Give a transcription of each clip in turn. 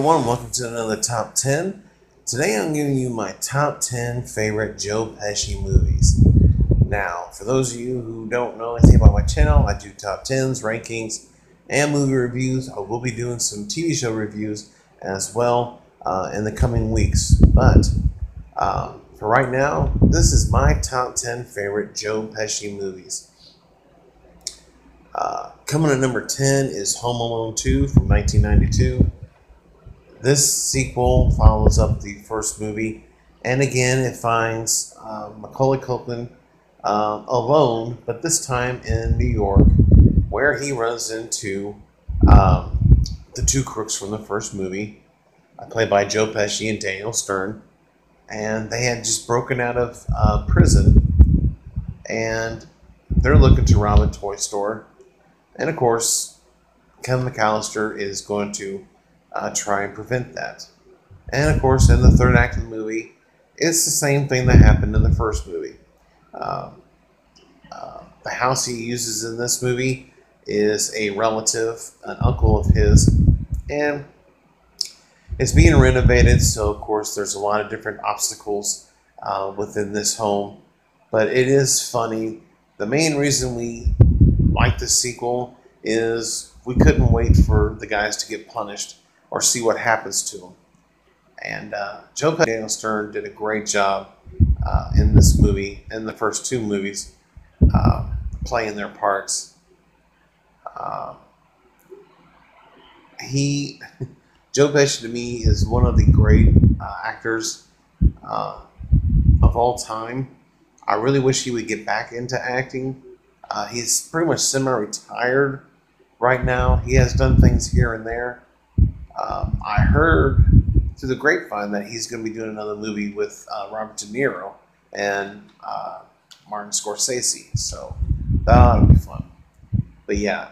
everyone, welcome to another Top 10. Today I'm giving you my top 10 favorite Joe Pesci movies. Now, for those of you who don't know anything about my channel, I do top 10s, rankings, and movie reviews. I will be doing some TV show reviews as well in the coming weeks. But for right now, this is my top 10 favorite Joe Pesci movies. Coming at number 10 is Home Alone 2 from 1992. This sequel follows up the first movie, and again it finds Macaulay Culkin alone, but this time in New York, where he runs into the two crooks from the first movie, played by Joe Pesci and Daniel Stern, and they had just broken out of prison, and they're looking to rob a toy store, and of course, Kevin McAllister is going to try and prevent that. And of course, in the third act of the movie, it's the same thing that happened in the first movie. The house he uses in this movie is a relative, an uncle of his, and it's being renovated, so of course there's a lot of different obstacles within this home, but it is funny. The main reason we like the sequel is we couldn't wait for the guys to get punished or see what happens to them. And Joe Pesci and Daniel Stern did a great job in this movie, in the first two movies, playing their parts. Joe Pesci to me is one of the great actors of all time. I really wish he would get back into acting. He's pretty much semi-retired right now. He has done things here and there. I heard through the grapevine that he's going to be doing another movie with Robert De Niro and Martin Scorsese, so that ought to be fun. But yeah,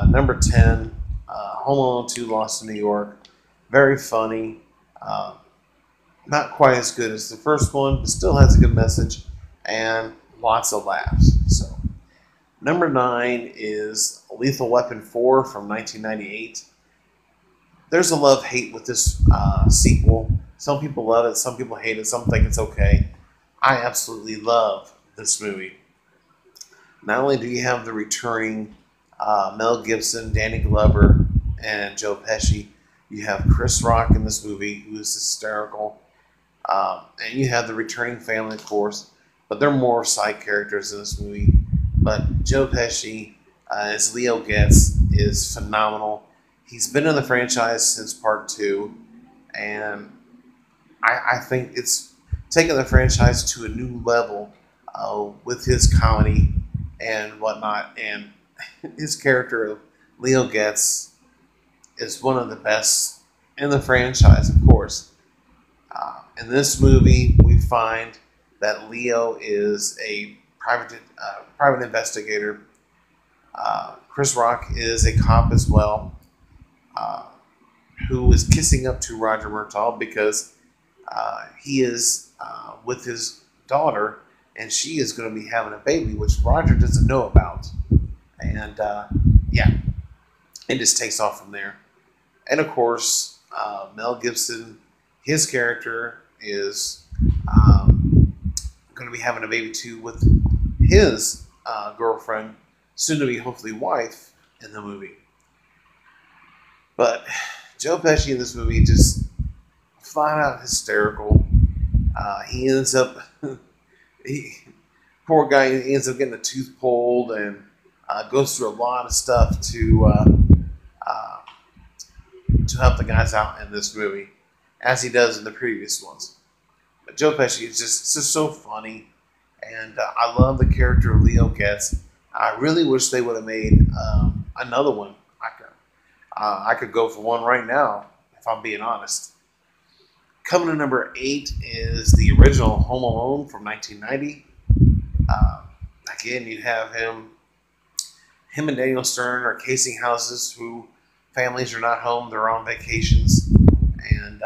number 10, Home Alone 2, Lost in New York. Very funny. Not quite as good as the first one, but still has a good message and lots of laughs. So, number 9 is Lethal Weapon 4 from 1998. There's a love-hate with this sequel. Some people love it, some people hate it, some think it's okay. I absolutely love this movie. Not only do you have the returning Mel Gibson, Danny Glover, and Joe Pesci, you have Chris Rock in this movie, who is hysterical. And you have the returning family, of course, but they're more side characters in this movie. But Joe Pesci, as Leo Getz, is phenomenal. He's been in the franchise since part 2, and I think it's taken the franchise to a new level with his comedy and whatnot. And his character of Leo Getz is one of the best in the franchise, of course. In this movie, we find that Leo is a private investigator. Chris Rock is a cop as well, who is kissing up to Roger Murtaugh because he is with his daughter, and she is going to be having a baby, which Roger doesn't know about. And yeah, it just takes off from there. And of course, Mel Gibson, his character is going to be having a baby too with his girlfriend, soon to be hopefully wife, in the movie. But Joe Pesci in this movie just flat out hysterical. He ends up, poor guy, he ends up getting a tooth pulled and goes through a lot of stuff to help the guys out in this movie, as he does in the previous ones. But Joe Pesci is just so funny, and I love the character of Leo Getz. I really wish they would have made another one. I could go for one right now, if I'm being honest. Coming to number 8 is the original Home Alone from 1990. Again, you have him and Daniel Stern are casing houses who families are not home, they're on vacations, and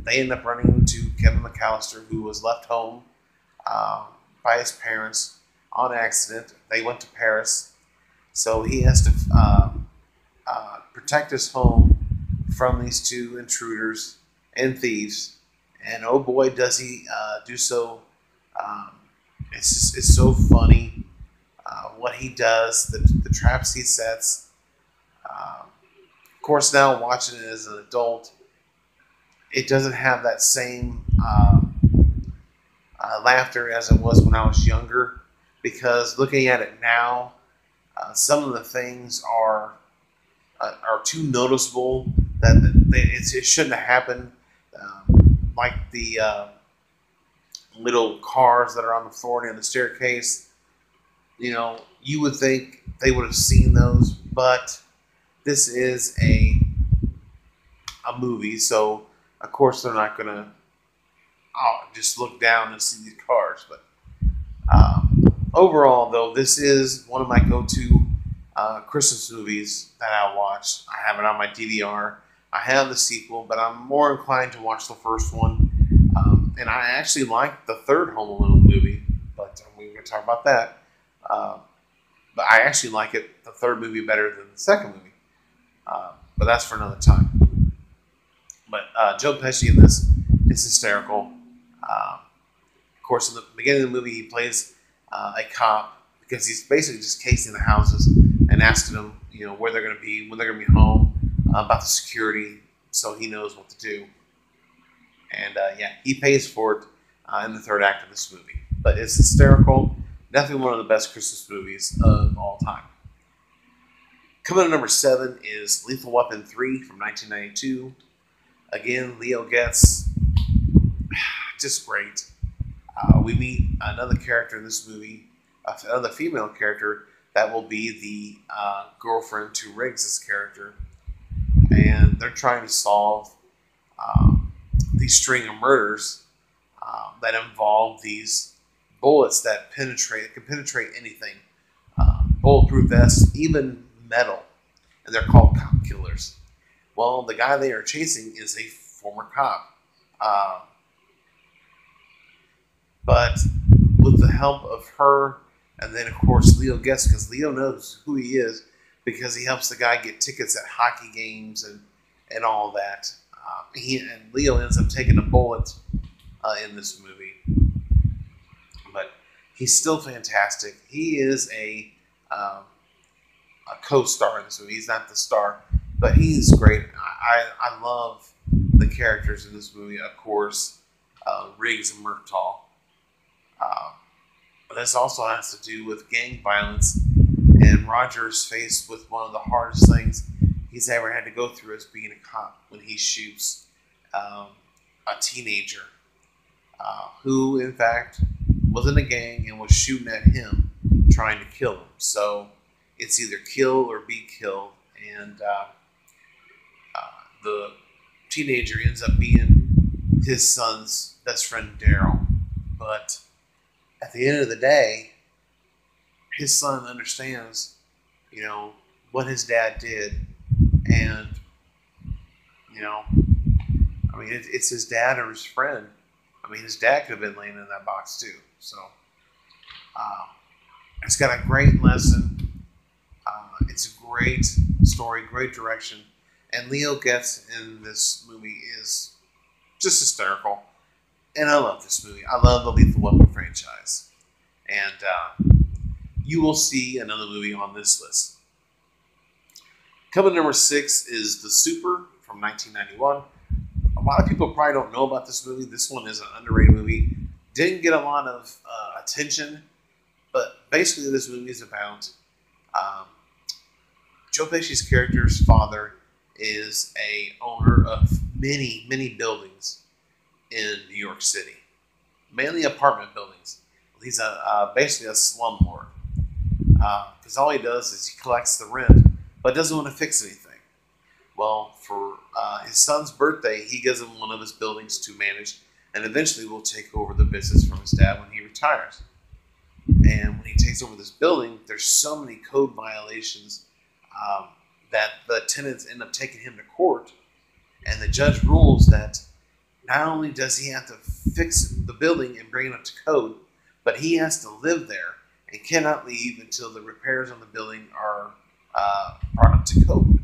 they end up running into Kevin McAllister, who was left home by his parents on accident. They went to Paris, so he has to protect his home from these two intruders and thieves, and oh boy, does he do so! Um, it's so funny what he does, the traps he sets. Of course, now watching it as an adult, it doesn't have that same laughter as it was when I was younger. Because looking at it now, some of the things are too noticeable that it shouldn't have happened. Like the little cars that are on the floor and the staircase. You know, you would think they would have seen those, but this is a movie, so of course they're not gonna just look down and see these cars. But overall, though, this is one of my go-to Christmas movies that I watch. I have it on my DVR. I have the sequel, but I'm more inclined to watch the first one. And I actually like the third Home Alone movie, but we're going to talk about that. But I actually like the third movie, better than the second movie. But that's for another time. But Joe Pesci in this is hysterical. Of course, in the beginning of the movie, he plays a cop because he's basically just casing the houses and asking them, you know, where they're going to be, when they're going to be home, about the security, so he knows what to do. And yeah, he pays for it in the third act of this movie. But it's hysterical. Definitely one of the best Christmas movies of all time. Coming at number 7 is Lethal Weapon 3 from 1992. Again, Leo gets just great. We meet another character in this movie, another female character that will be the girlfriend to Riggs' character. And they're trying to solve these string of murders that involve these bullets that can penetrate anything. Bulletproof vests, even metal. And they're called cop killers. Well, the guy they are chasing is a former cop. But with the help of her, and then of course Leo gets, because Leo knows who he is, because he helps the guy get tickets at hockey games and all that. And Leo ends up taking a bullet in this movie. But he's still fantastic. He is a co-star in this movie. He's not the star, but he's great. I love the characters in this movie. Of course, Riggs and Murtaugh. But this also has to do with gang violence, and Roger's faced with one of the hardest things he's ever had to go through as being a cop when he shoots a teenager who, in fact, was in a gang and was shooting at him, trying to kill him. So it's either kill or be killed, and the teenager ends up being his son's best friend, Daryl. But at the end of the day, his son understands, you know, what his dad did. And, you know, I mean, it's his dad or his friend. I mean, his dad could have been laying in that box too. So it's got a great lesson. It's a great story, great direction. And Leo Getz in this movie is just hysterical. And I love this movie. I love the Lethal Weapon franchise. And you will see another movie on this list. Coming number 6 is The Super from 1991. A lot of people probably don't know about this movie. This one is an underrated movie. Didn't get a lot of attention, but basically this movie is about Joe Pesci's character's father is a owner of many, many buildings in New York City, mainly apartment buildings. He's basically a slumlord because all he does is he collects the rent, but doesn't want to fix anything. Well, for his son's birthday, he gives him one of his buildings to manage, and eventually will take over the business from his dad when he retires. And when he takes over this building, there's so many code violations that the tenants end up taking him to court, and the judge rules that not only does he have to fix the building and bring it up to code, but he has to live there and cannot leave until the repairs on the building are brought up to code.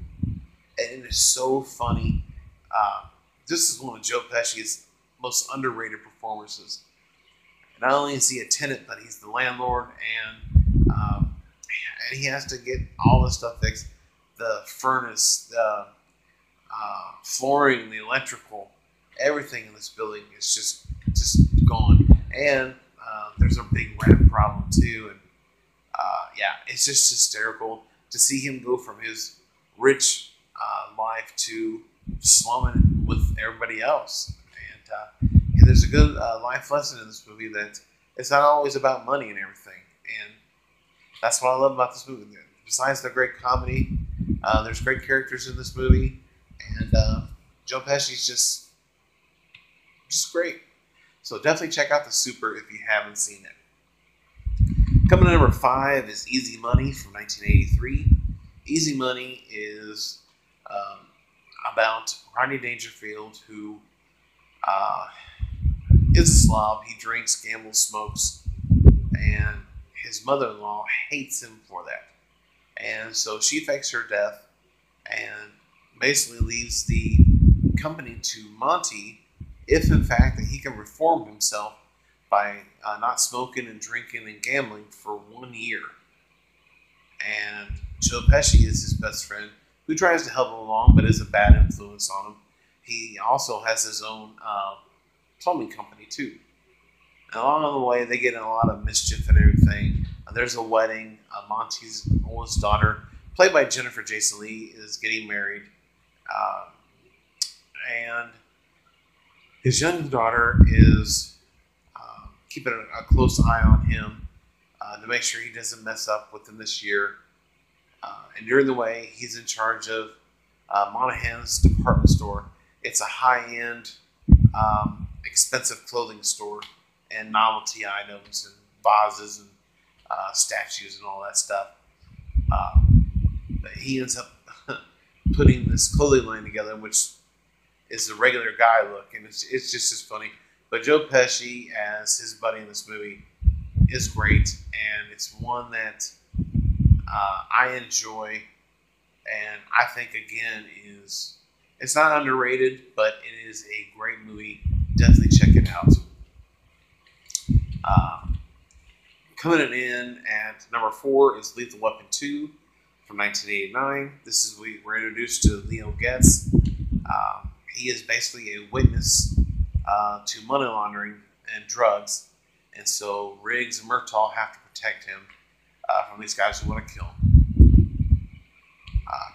and it is so funny. Uh, this is one of Joe Pesci's most underrated performances. Not only is he a tenant, but he's the landlord, and he has to get all the stuff fixed: the furnace, the flooring, the electrical, everything in this building is just gone. And there's a big rat problem too, and yeah, it's just hysterical to see him go from his rich life to slumming with everybody else. And there's a good life lesson in this movie that it's not always about money and everything. And that's what I love about this movie. Besides the great comedy, there's great characters in this movie, and Joe Pesci's just great. So definitely check out The Super if you haven't seen it. Coming to number 5 is Easy Money from 1983. Easy Money is about Rodney Dangerfield, who is a slob. He drinks, gambles, smokes, and his mother-in-law hates him for that. And so she fakes her death and basically leaves the company to Monty, if in fact that he can reform himself by not smoking and drinking and gambling for 1 year. And Joe Pesci is his best friend, who tries to help him along, but is a bad influence on him. He also has his own plumbing company too. And along the way, they get in a lot of mischief and everything. There's a wedding. Monty's oldest daughter, played by Jennifer Jason Leigh, is getting married. And his young daughter is keeping a close eye on him to make sure he doesn't mess up within this year. And during the way, he's in charge of Monahan's department store. It's a high-end, expensive clothing store and novelty items and vases and statues and all that stuff. But he ends up putting this clothing line together, which is the regular guy look, and it's just as funny. But Joe Pesci as his buddy in this movie is great, and it's one that I enjoy, and I think again it's not underrated, but it is a great movie. Definitely check it out. Coming in at number 4 is Lethal Weapon 2 from 1989. This is we're introduced to Leo Getz. He is basically a witness to money laundering and drugs, and so Riggs and Murtaugh have to protect him from these guys who want to kill him.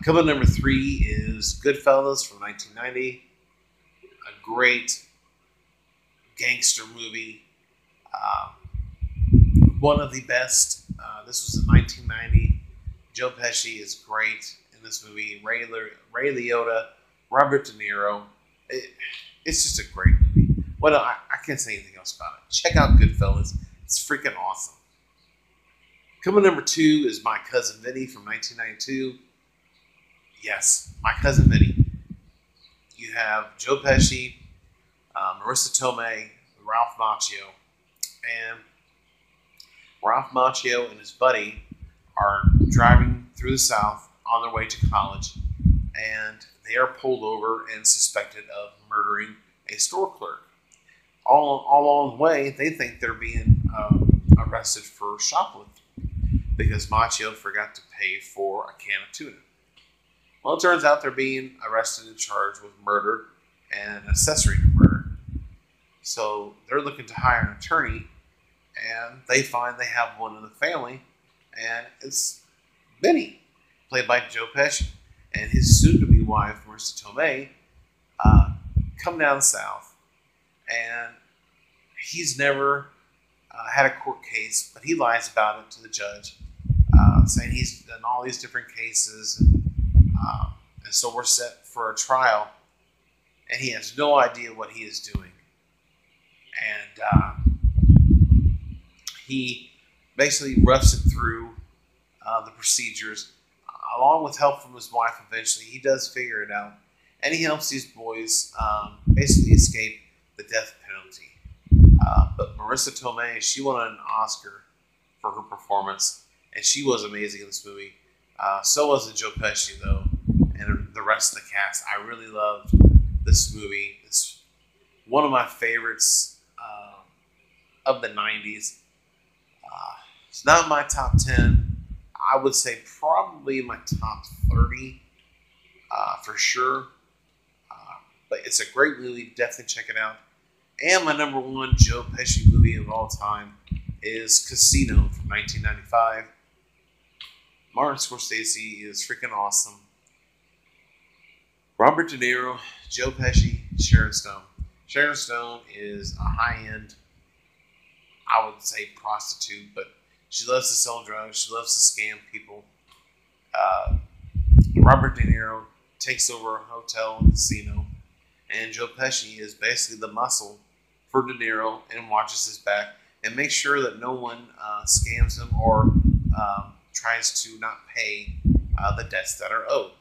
Coming in number 3 is Goodfellas from 1990. A great gangster movie. One of the best. This was in 1990. Joe Pesci is great in this movie. Ray Liotta, Robert De Niro. It's just a great movie. I can't say anything else about it. Check out Goodfellas. It's freaking awesome. Coming number 2 is My Cousin Vinny from 1992. Yes, My Cousin Vinny. You have Joe Pesci, Marissa Tomei, Ralph Macchio, and Ralph Macchio and his buddy are driving through the South on their way to college, and they are pulled over and suspected of murdering a store clerk. All along the way, they think they're being arrested for shoplifting because Macchio forgot to pay for a can of tuna. Well, it turns out they're being arrested and charged with murder and accessory to murder. So they're looking to hire an attorney, and they find they have one in the family, and it's Vinny, played by Joe Pesci, and his soon-to-be wife, Marissa Tomei, come down south, and he's never had a court case, but he lies about it to the judge, saying he's done all these different cases, and so we're set for a trial, and he has no idea what he is doing. And he basically roughs it through the procedures, along with help from his wife. Eventually, he does figure it out, and he helps these boys basically escape the death penalty. But Marissa Tomei, she won an Oscar for her performance, and she was amazing in this movie. So was Joe Pesci, though, and the rest of the cast. I really loved this movie. It's one of my favorites of the 90s. It's not my top 10. I would say probably my top 30 for sure. But it's a great movie. Definitely check it out. And my number one Joe Pesci movie of all time is Casino from 1995. Martin Scorsese is freaking awesome. Robert De Niro, Joe Pesci, Sharon Stone. Sharon Stone is a high-end, I would say, prostitute, but she loves to sell drugs. She loves to scam people. Robert De Niro takes over a hotel and casino, and Joe Pesci is basically the muscle for De Niro and watches his back and makes sure that no one scams him or tries to not pay the debts that are owed.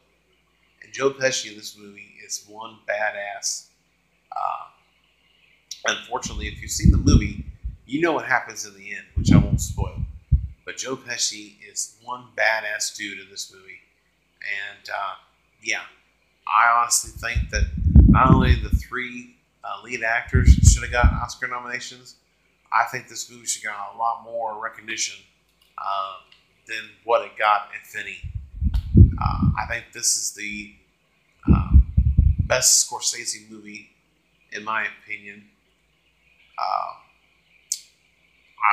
And Joe Pesci in this movie is one badass. Unfortunately, if you've seen the movie, you know what happens in the end, which I won't spoil. But Joe Pesci is one badass dude in this movie. And yeah, I honestly think that not only the three lead actors should have got Oscar nominations, I think this movie should have got a lot more recognition than what it got in Finney. I think this is the best Scorsese movie, in my opinion.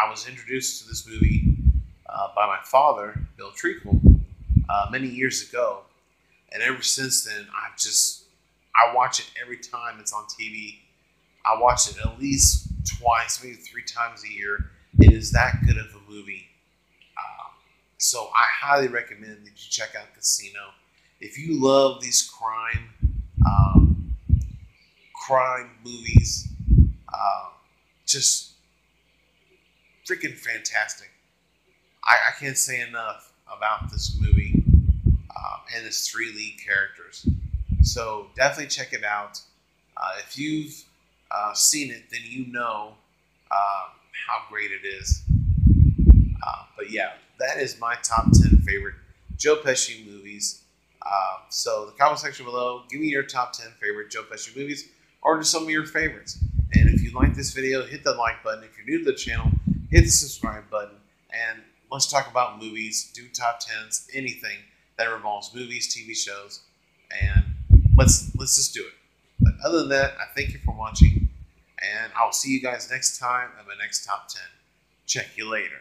I was introduced to this movie by my father, Bill Treacle, many years ago, and ever since then, I watch it every time it's on TV. I watch it at least twice, maybe 3 times a year. It is that good of a movie. So I highly recommend that you check out Casino. If you love these crime movies, just freaking fantastic. I can't say enough about this movie and its 3 lead characters. So definitely check it out. If you've seen it, then you know how great it is. But yeah, that is my top 10 favorite Joe Pesci movies. So the comment section below, give me your top 10 favorite Joe Pesci movies, or just some of your favorites. And if you like this video, hit the like button. If you're new to the channel, hit the subscribe button. And let's talk about movies, do top 10s, anything that involves movies, TV shows, and let's just do it. But other than that, I thank you for watching, and I'll see you guys next time on my next top 10. Check you later.